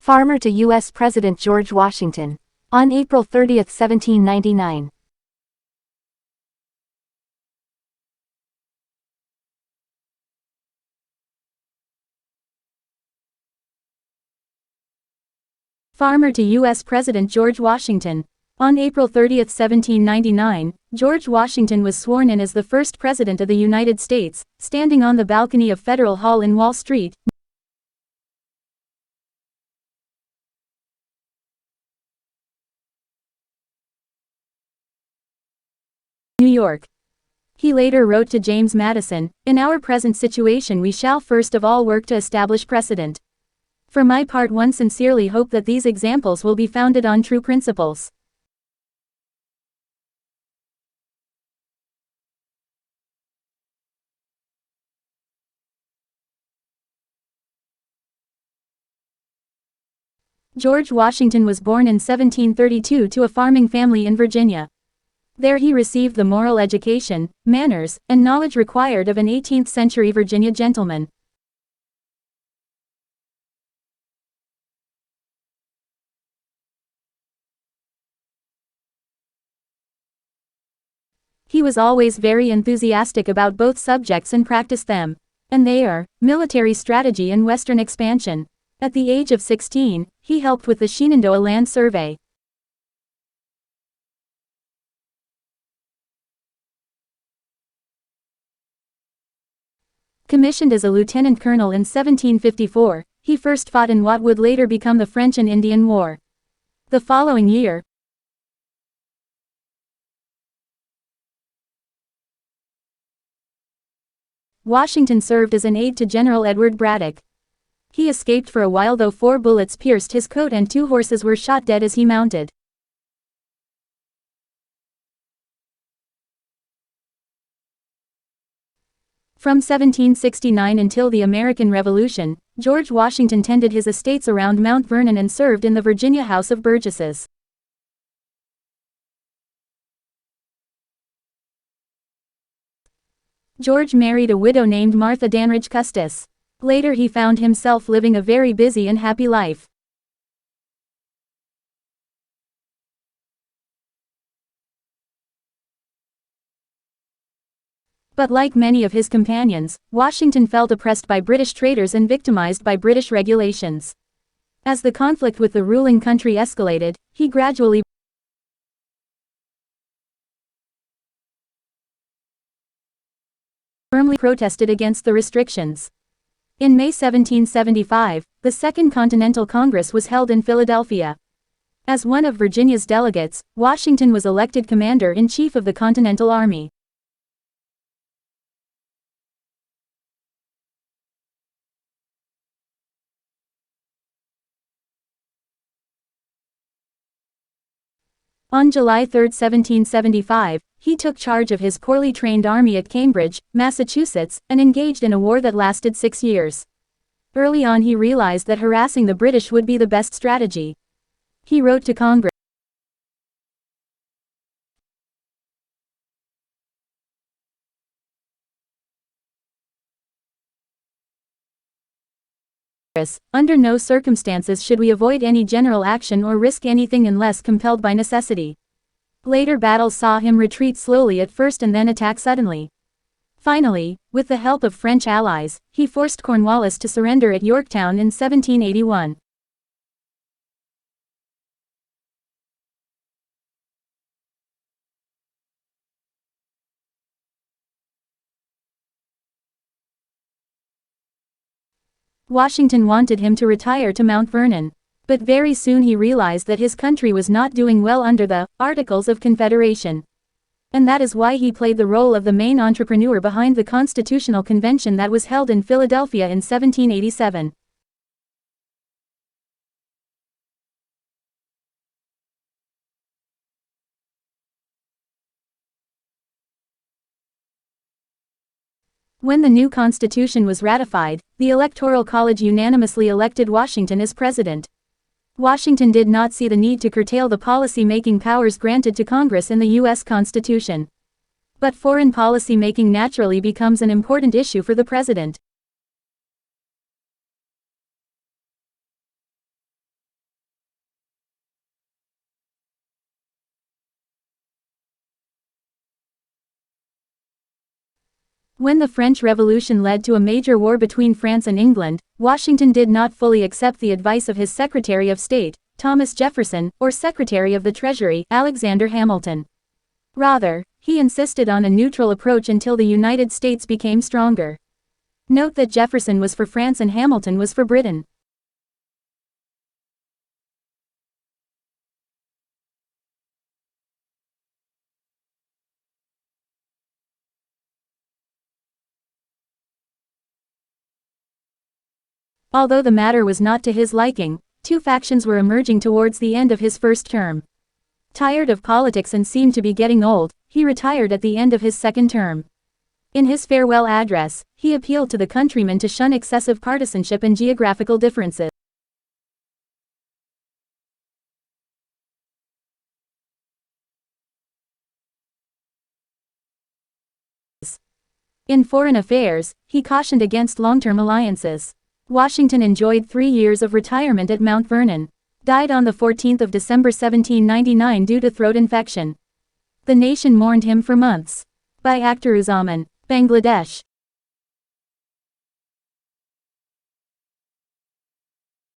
Farmer to U.S. President George Washington. On April 30, 1799. Farmer to U.S. President George Washington. On April 30, 1799, George Washington was sworn in as the first President of the United States, standing on the balcony of Federal Hall in Wall Street, New York. He later wrote to James Madison, "In our present situation we shall first of all work to establish precedent. For my part, one sincerely hope that these examples will be founded on true principles." George Washington was born in 1732 to a farming family in Virginia. There he received the moral education, manners, and knowledge required of an 18th-century Virginia gentleman. He was always very enthusiastic about both subjects and practiced them. And they are military strategy and Western expansion. At the age of 16, he helped with the Shenandoah Land Survey. Commissioned as a lieutenant colonel in 1754, he first fought in what would later become the French and Indian War. The following year, Washington served as an aide to General Edward Braddock. He escaped for a while, though 4 bullets pierced his coat and 2 horses were shot dead as he mounted. From 1769 until the American Revolution, George Washington tended his estates around Mount Vernon and served in the Virginia House of Burgesses. George married a widow named Martha Danridge Custis. Later he found himself living a very busy and happy life. But like many of his companions, Washington felt oppressed by British traders and victimized by British regulations. As the conflict with the ruling country escalated, he gradually firmly protested against the restrictions. In May 1775, the Second Continental Congress was held in Philadelphia. As one of Virginia's delegates, Washington was elected Commander-in-Chief of the Continental Army. On July 3, 1775, he took charge of his poorly trained army at Cambridge, Massachusetts, and engaged in a war that lasted 6 years. Early on he realized that harassing the British would be the best strategy. He wrote to Congress, "Under no circumstances should we avoid any general action or risk anything unless compelled by necessity." Later battles saw him retreat slowly at first and then attack suddenly. Finally, with the help of French allies, he forced Cornwallis to surrender at Yorktown in 1781. Washington wanted him to retire to Mount Vernon. But very soon he realized that his country was not doing well under the Articles of Confederation. And that is why he played the role of the main entrepreneur behind the Constitutional Convention that was held in Philadelphia in 1787. When the new Constitution was ratified, the Electoral College unanimously elected Washington as president. Washington did not see the need to curtail the policy-making powers granted to Congress in the U.S. Constitution. But foreign policy making naturally becomes an important issue for the president. When the French Revolution led to a major war between France and England, Washington did not fully accept the advice of his Secretary of State, Thomas Jefferson, or Secretary of the Treasury, Alexander Hamilton. Rather, he insisted on a neutral approach until the United States became stronger. Note that Jefferson was for France and Hamilton was for Britain. Although the matter was not to his liking, two factions were emerging towards the end of his first term. Tired of politics and seemed to be getting old, he retired at the end of his second term. In his farewell address, he appealed to the countrymen to shun excessive partisanship and geographical differences. In foreign affairs, he cautioned against long-term alliances. Washington enjoyed 3 years of retirement at Mount Vernon. Died on the 14th of December 1799 due to throat infection. The nation mourned him for months. By Aktaruzzaman, Bangladesh.